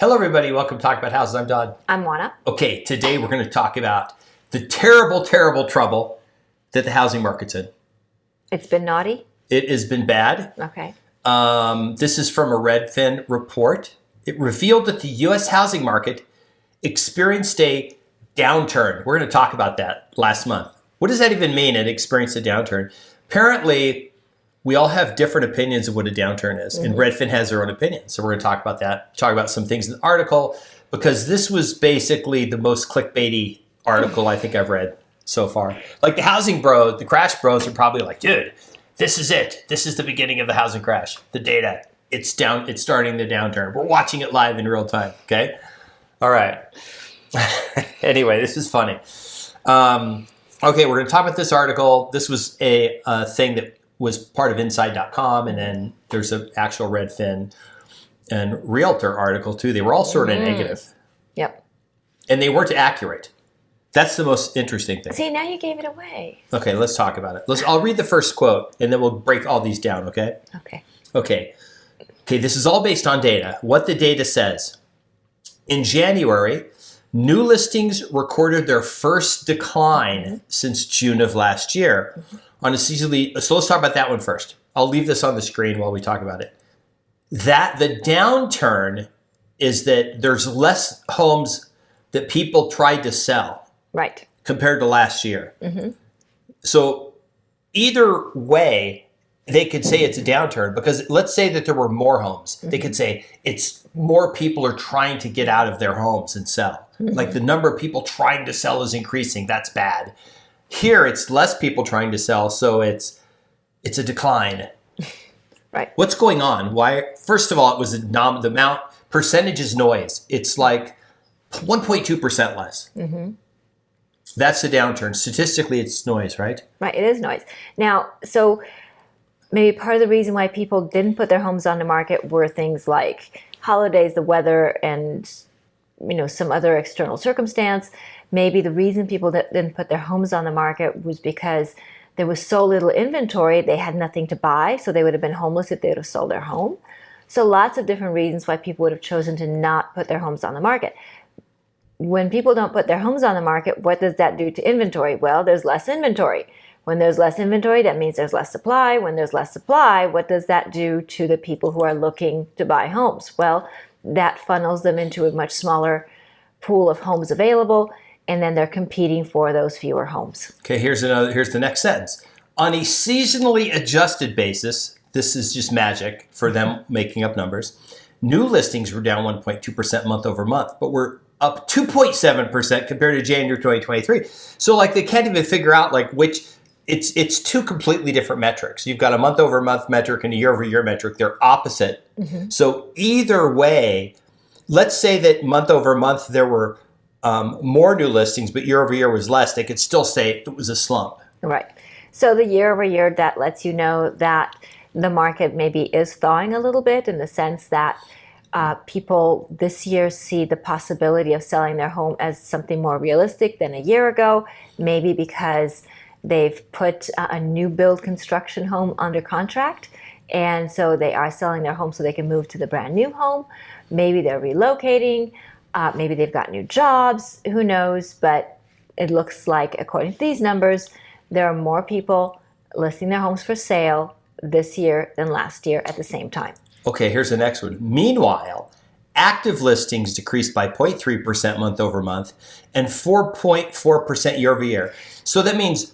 Hello, everybody. Welcome to Talk About Houses. I'm Don. I'm Juana. Okay, today we're going to talk about the terrible, terrible trouble that the housing market's in. It's been naughty? It has been bad. Okay. This is from a Redfin report. It revealed that the U.S. housing market experienced a downturn. We're going to talk about that last month. What does that even mean, it experienced a downturn? Apparently, we all have different opinions of what a downturn is, and Redfin has their own opinion. So we're going to talk about that, talk about some things in the article, because this was basically the most clickbaity article I think I've read so far. Like the housing bros, the crash bros are probably like, dude, this is it. This is the beginning of the housing crash. The data, it's down. It's starting the downturn. We're watching it live in real time, okay? All right. Anyway, this is funny. Okay, we're going to talk about this article. This was a thing that was part of Inside.com, and then there's an actual Redfin and Realtor article too. They were all sort of negative. Yep. And they weren't accurate. That's the most interesting thing. See, now you gave it away. Okay, let's talk about it. I'll read the first quote, and then we'll break all these down, okay? Okay, this is all based on data. What the data says. In January, new listings recorded their first decline since June of last year. On a seasonally, so let's talk about that one first. I'll leave this on the screen while we talk about it. That the downturn is that there's less homes that people tried to sell, right, compared to last year. So either way, they could say it's a downturn, because let's say that there were more homes. They could say it's more people are trying to get out of their homes and sell. Like the number of people trying to sell is increasing. That's bad. Here, it's less people trying to sell, so it's a decline. Right. What's going on? Why? First of all, it was the amount, percentage is noise. It's like 1.2% less. That's the downturn. Statistically, it's noise, right? Right, it is noise. Now, so maybe part of the reason why people didn't put their homes on the market were things like holidays, the weather, and some other external circumstance. Maybe the reason people didn't put their homes on the market was because there was so little inventory, they had nothing to buy, so they would have been homeless if they would have sold their home. So lots of different reasons why people would have chosen to not put their homes on the market. When people don't put their homes on the market, what does that do to inventory? Well, there's less inventory. When there's less inventory, that means there's less supply. When there's less supply, what does that do to the people who are looking to buy homes? Well, that funnels them into a much smaller pool of homes available, and then they're competing for those fewer homes. Okay, here's the next sentence. On a seasonally adjusted basis, this is just magic for them making up numbers, new listings were down 1.2% month over month, but we're up 2.7% compared to January 2023. So they can't even figure out which, it's two completely different metrics. You've got a month over month metric and a year over year metric. They're opposite. So either way, let's say that month over month there were more new listings, but year over year was less. They could still say it was a slump. Right. So the year over year, that lets you know that the market maybe is thawing a little bit, in the sense that people this year see the possibility of selling their home as something more realistic than a year ago, maybe because they've put a new build construction home under contract, and so they are selling their home so they can move to the brand new home. Maybe they're relocating. Maybe they've got new jobs. Who knows? But it looks like, according to these numbers, there are more people listing their homes for sale this year than last year at the same time. Okay, here's the next one. Meanwhile, active listings decreased by 0.3% month over month and 4.4% year over year. So that means,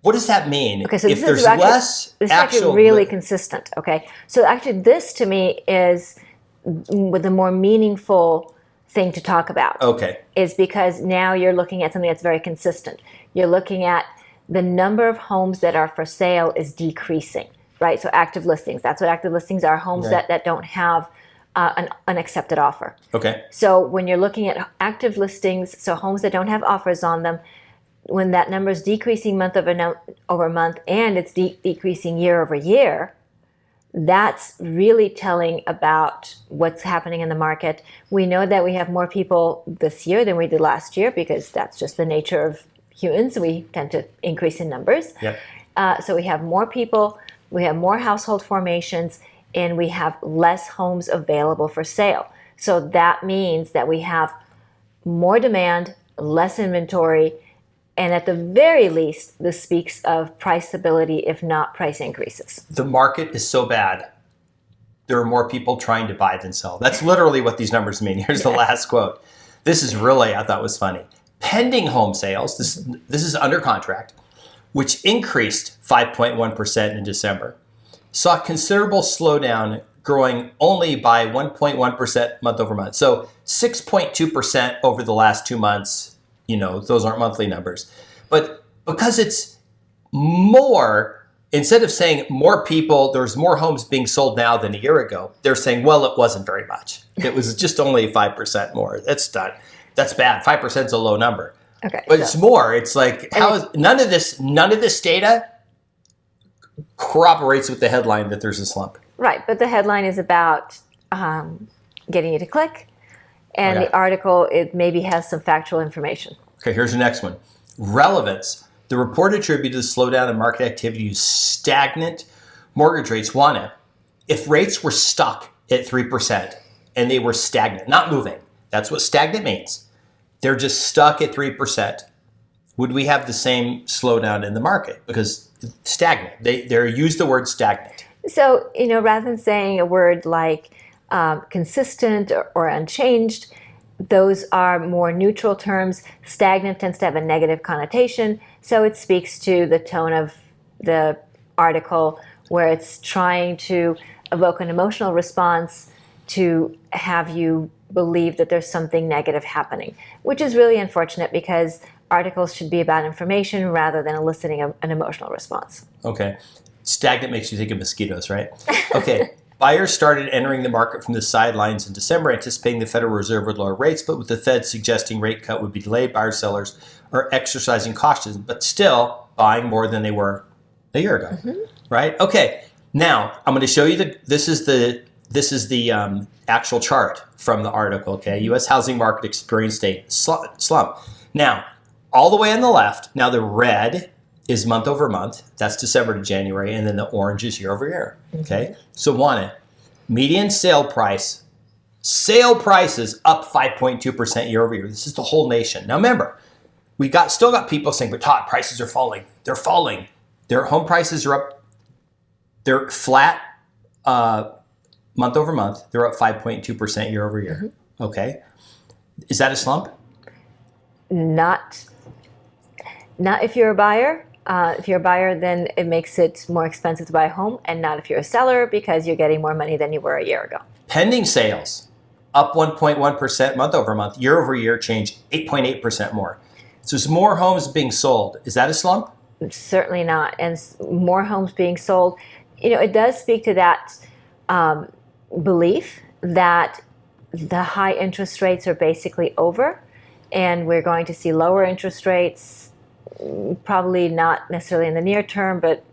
what does that mean? Okay, so if there's less this is actual actually really consistent. Okay, so actually this to me is the more meaningful thing to talk about. Okay. Is because now you're looking at something that's very consistent. You're looking at the number of homes that are for sale is decreasing, right? So active listings, that's what active listings are, homes that don't have an accepted offer. Okay. So when you're looking at active listings, so homes that don't have offers on them, when that number is decreasing month over month and it's decreasing year over year, that's really telling about what's happening in the market. We know that we have more people this year than we did last year, because that's just the nature of humans. We tend to increase in numbers. Yep. So we have more people, we have more household formations, and we have less homes available for sale. So that means that we have more demand, less inventory, and at the very least, this speaks of price stability, if not price increases. The market is so bad. There are more people trying to buy than sell. That's literally what these numbers mean. Here's the last quote. This is really, I thought was funny. Pending home sales, this is under contract, which increased 5.1% in December, saw considerable slowdown, growing only by 1.1% month over month. So 6.2% over the last 2 months. Those aren't monthly numbers. But because it's more, instead of saying more people, there's more homes being sold now than a year ago, they're saying, well, it wasn't very much. It was just only 5% more. That's bad. 5% is a low number. Okay. But it's more. It's like, none of this data corroborates with the headline that there's a slump. Right, but the headline is about getting you to click, and the article, it maybe has some factual information. Okay, here's the next one. Relevance. The report attributed the slowdown in market activity to stagnant mortgage rates. If rates were stuck at 3% and they were stagnant, not moving, that's what stagnant means. They're just stuck at 3%. Would we have the same slowdown in the market? Because stagnant, they use the word stagnant. So, rather than saying a word like consistent or unchanged, those are more neutral terms. Stagnant tends to have a negative connotation, so it speaks to the tone of the article where it's trying to evoke an emotional response to have you believe that there's something negative happening, which is really unfortunate because articles should be about information rather than eliciting an emotional response. Okay. Stagnant makes you think of mosquitoes, right? Okay. Buyers started entering the market from the sidelines in December, anticipating the Federal Reserve would lower rates, but with the Fed suggesting rate cut would be delayed, buyers, sellers are exercising caution, but still buying more than they were a year ago, right? Okay. Now I'm going to show you this is the actual chart from the article. Okay. U.S. housing market experienced a slump. Now, all the way on the left, now the red is month over month. That's December to January. And then the orange is year over year. Okay. So median sale prices up 5.2% year over year. This is the whole nation. Now remember, we still got people saying, but Todd, prices are falling. They're falling. Their home prices are up. They're flat month over month. They're up 5.2% year over year. Okay. Is that a slump? Not if you're a buyer. If you're a buyer, then it makes it more expensive to buy a home, and not if you're a seller because you're getting more money than you were a year ago. Pending sales up 1.1% month over month. Year over year change 8.8% more. So there's more homes being sold. Is that a slump? Certainly not. And more homes being sold, it does speak to that belief that the high interest rates are basically over, and we're going to see lower interest rates. Probably not necessarily in the near term, but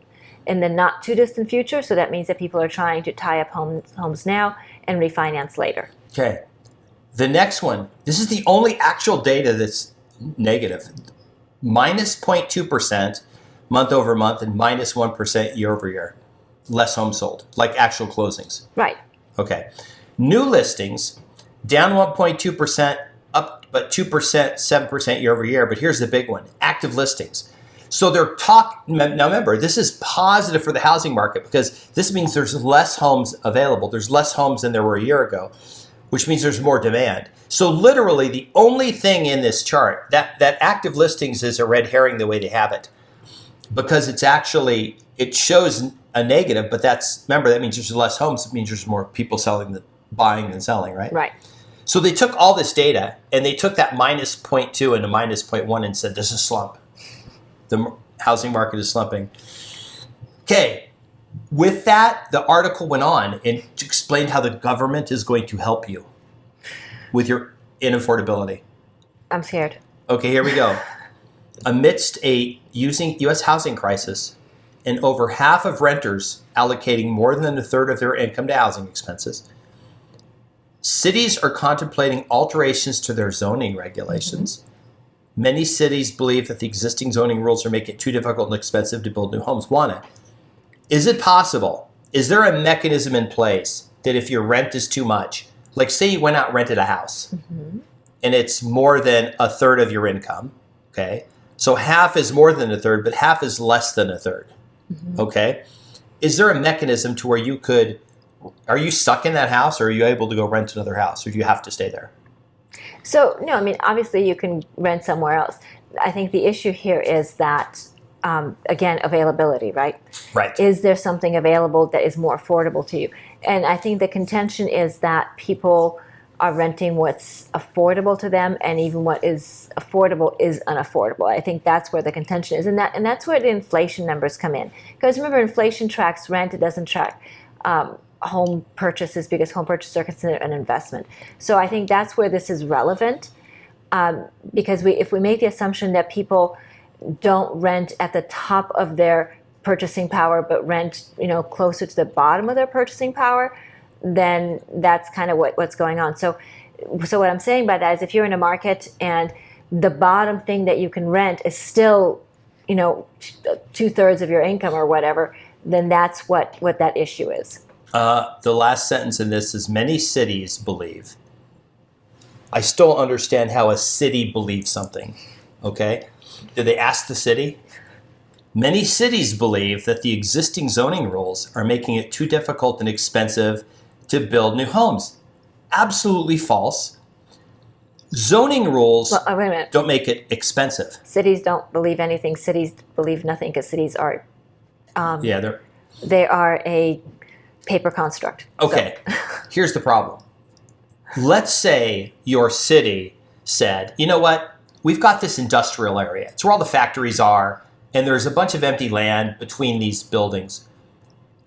in the not too distant future. So that means that people are trying to tie up homes now and refinance later. Okay. The next one, this is the only actual data that's negative. Minus 0.2% month over month and minus 1% year over year. Less homes sold, like actual closings. Right. Okay. New listings down 1.2%, up but 2%, 7% year over year. But here's the big one, active listings. So now remember, this is positive for the housing market because this means there's less homes available. There's less homes than there were a year ago, which means there's more demand. So literally the only thing in this chart, that active listings is a red herring the way they have it, because it shows a negative, but remember, that means there's less homes. It means there's more people buying than selling, right? Right. So they took all this data and they took that minus 0.2 and a minus 0.1 and said, this is a slump. The housing market is slumping. Okay. With that, the article went on and explained how the government is going to help you with your inaffordability. I'm scared. Okay, here we go. Amidst a U.S. housing crisis and over half of renters allocating more than a third of their income to housing expenses, cities are contemplating alterations to their zoning regulations. Many cities believe that the existing zoning rules are making it too difficult and expensive to build new homes. Juana, is it possible? Is there a mechanism in place that if your rent is too much Like say you went out and rented a house and it's more than a third of your income. Okay. So half is more than a third, but half is less than a third. Okay. Is there a mechanism to where are you stuck in that house, or are you able to go rent another house, or do you have to stay there? So, no, I mean, obviously you can rent somewhere else. I think the issue here is that, again, availability, right? Right. Is there something available that is more affordable to you? And I think the contention is that people are renting what's affordable to them, and even what is affordable is unaffordable. I think that's where the contention is, and that's where the inflation numbers come in. Because remember, inflation tracks rent; it doesn't track home purchases, because home purchases are considered an investment. So I think that's where this is relevant, because if we make the assumption that people don't rent at the top of their purchasing power, but rent, closer to the bottom of their purchasing power, then that's kind of what's going on. So what I'm saying by that is, if you're in a market and the bottom thing that you can rent is still, 2/3 of your income or whatever, then that's what that issue is. The last sentence in this is, many cities believe. I still understand how a city believes something. Okay? Did they ask the city? Many cities believe that the existing zoning rules are making it too difficult and expensive to build new homes. Absolutely false. Zoning rules Well, wait a minute. don't make it expensive. Cities don't believe anything. Cities believe nothing, because cities are They're they are a paper construct. okay. Here's the problem. Let's say your city said, you know what? We've got this industrial area. It's where all the factories are, and there's a bunch of empty land between these buildings.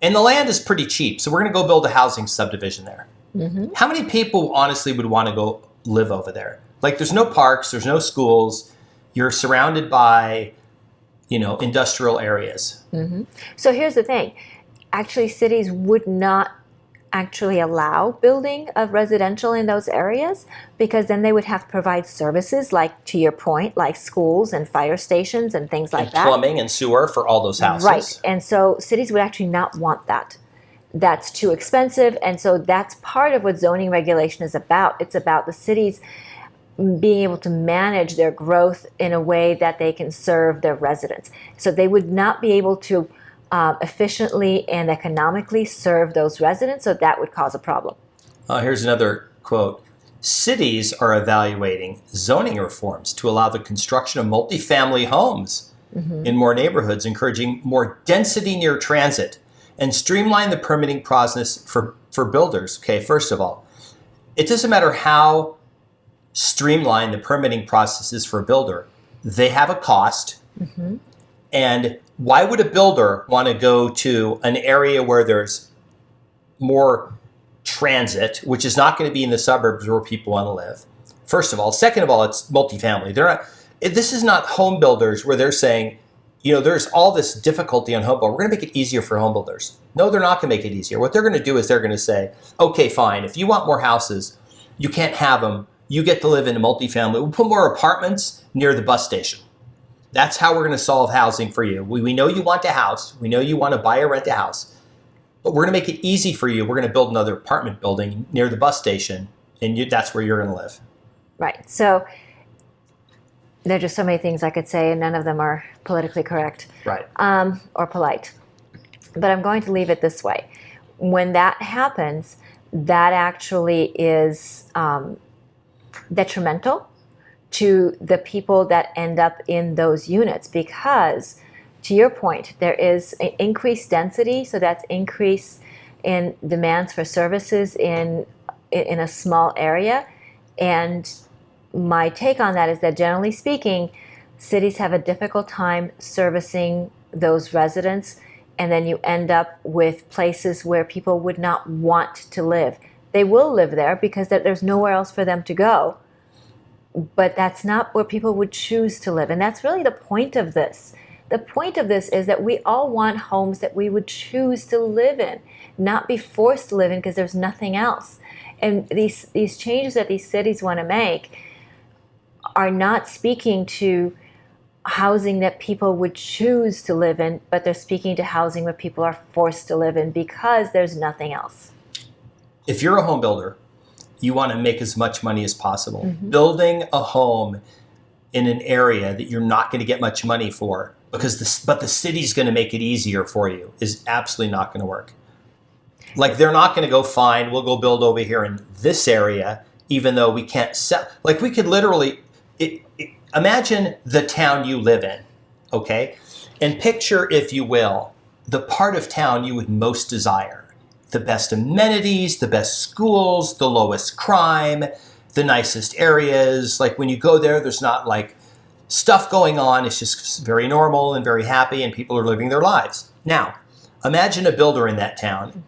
And the land is pretty cheap, so we're going to go build a housing subdivision there. How many people honestly would want to go live over there? Like, there's no parks, there's no schools. You're surrounded by, industrial areas. So here's the thing. Actually, cities would not actually allow building of residential in those areas, because then they would have to provide services, like, to your point, like schools and fire stations and things like that. Plumbing and sewer for all those houses. Right. And so cities would actually not want that. That's too expensive. And so that's part of what zoning regulation is about. It's about the cities being able to manage their growth in a way that they can serve their residents. So they would not be able to efficiently and economically serve those residents, so that would cause a problem. Here's another quote. Cities are evaluating zoning reforms to allow the construction of multifamily homes in more neighborhoods, encouraging more density near transit, and streamline the permitting process for builders. Okay, first of all, it doesn't matter how streamlined the permitting process is for a builder. They have a cost. And why would a builder want to go to an area where there's more transit, which is not going to be in the suburbs where people want to live? First of all. Second of all, it's multifamily. This is not home builders where they're saying, there's all this difficulty on home builders. We're going to make it easier for home builders. No, they're not going to make it easier. What they're going to do is they're going to say, okay, fine. If you want more houses, you can't have them. You get to live in a multifamily. We'll put more apartments near the bus station. That's how we're going to solve housing for you. We know you want a house. We know you want to buy or rent a house. But we're going to make it easy for you. We're going to build another apartment building near the bus station, and that's where you're going to live. Right. So there are just so many things I could say, and none of them are politically correct. Right. Or polite. But I'm going to leave it this way. When that happens, that actually is detrimental to the people that end up in those units, because, to your point, there is an increased density, so that's increase in demands for services in a small area. And my take on that is that, generally speaking, cities have a difficult time servicing those residents, and then you end up with places where people would not want to live. They will live there because there's nowhere else for them to go. But that's not where people would choose to live. And that's really the point of this. The point of this is that we all want homes that we would choose to live in, not be forced to live in because there's nothing else. And these changes that these cities want to make are not speaking to housing that people would choose to live in, but they're speaking to housing where people are forced to live in because there's nothing else. If you're a home builder, you want to make as much money as possible. Building a home in an area that you're not going to get much money for because the city's going to make it easier for you is absolutely not going to work. Like they're not going to go, fine, we'll go build over here in this area, even though we can't sell. Like we could literally, imagine the town you live in, okay? And picture, if you will, the part of town you would most desire. The best amenities, the best schools, the lowest crime, the nicest areas. Like when you go there, there's not like stuff going on. It's just very normal and very happy and people are living their lives. Now, imagine a builder in that town.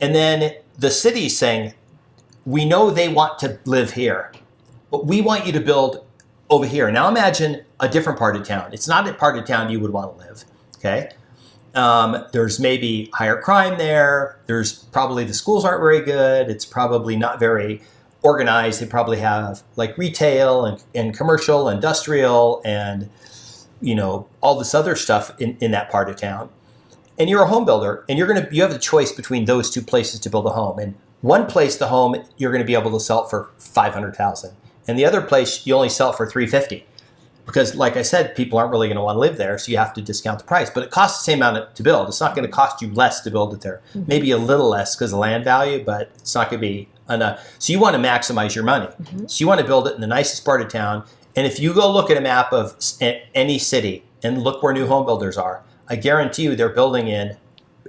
And then the city's saying, we know they want to live here, but we want you to build over here. Now imagine a different part of town. It's not a part of town you would want to live, okay? There's maybe higher crime there. There's probably the schools aren't very good. It's probably not very organized. They probably have like retail and commercial, industrial, and all this other stuff in that part of town. And you're a home builder, and you have the choice between those two places to build a home. And one place, the home, you're going to be able to sell it for $500,000, and the other place you only sell it for $350,000. Because, like I said, people aren't really going to want to live there, so you have to discount the price. But it costs the same amount to build. It's not going to cost you less to build it there. Maybe a little less because of land value, but it's not going to be enough. So you want to maximize your money. So you want to build it in the nicest part of town. And if you go look at a map of any city and look where new home builders are, I guarantee you they're building in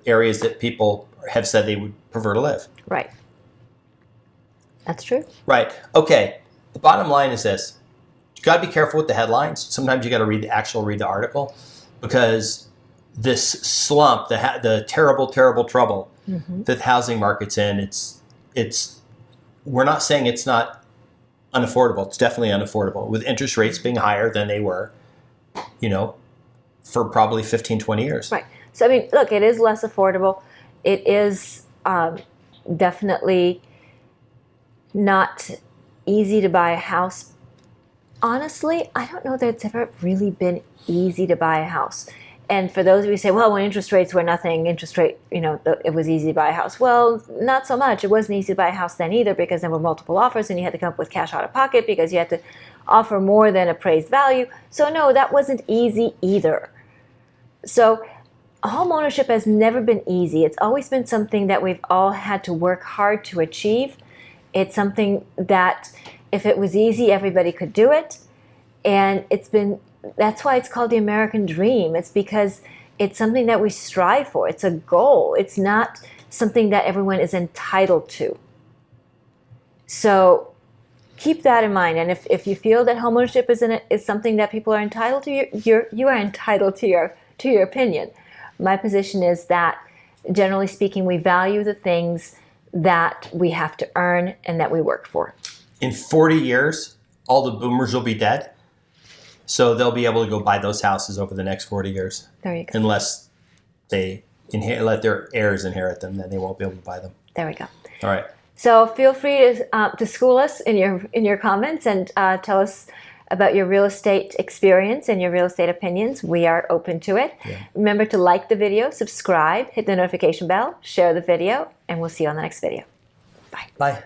areas that people have said they would prefer to live. Right. That's true. Right. Okay. The bottom line is this. You got to be careful with the headlines. Sometimes you got to read the article, because this slump, the terrible, terrible trouble that the housing market's in, it's we're not saying it's not unaffordable. It's definitely unaffordable, with interest rates being higher than they were, for probably 15, 20 years. Right. So, I mean, look, it is less affordable. It is definitely not easy to buy a house. Honestly, I don't know that it's ever really been easy to buy a house. And for those of you who say, well, when interest rates were nothing, it was easy to buy a house. Well, not so much. It wasn't easy to buy a house then either, because there were multiple offers and you had to come up with cash out of pocket because you had to offer more than appraised value. So no, that wasn't easy either. So home ownership has never been easy. It's always been something that we've all had to work hard to achieve. It's something that if it was easy, everybody could do it. And that's why it's called the American dream. It's because it's something that we strive for. It's a goal. It's not something that everyone is entitled to. So keep that in mind. And if you feel that homeownership is something that people are entitled to, you are entitled to your opinion. My position is that, generally speaking, we value the things that we have to earn and that we work for. In 40 years, all the boomers will be dead. So they'll be able to go buy those houses over the next 40 years. There you go. Unless they let their heirs inherit them, then they won't be able to buy them. There we go. All right. So feel free to school us in your comments and tell us about your real estate experience and your real estate opinions. We are open to it. Yeah. Remember to like the video, subscribe, hit the notification bell, share the video, and we'll see you on the next video. Bye. Bye.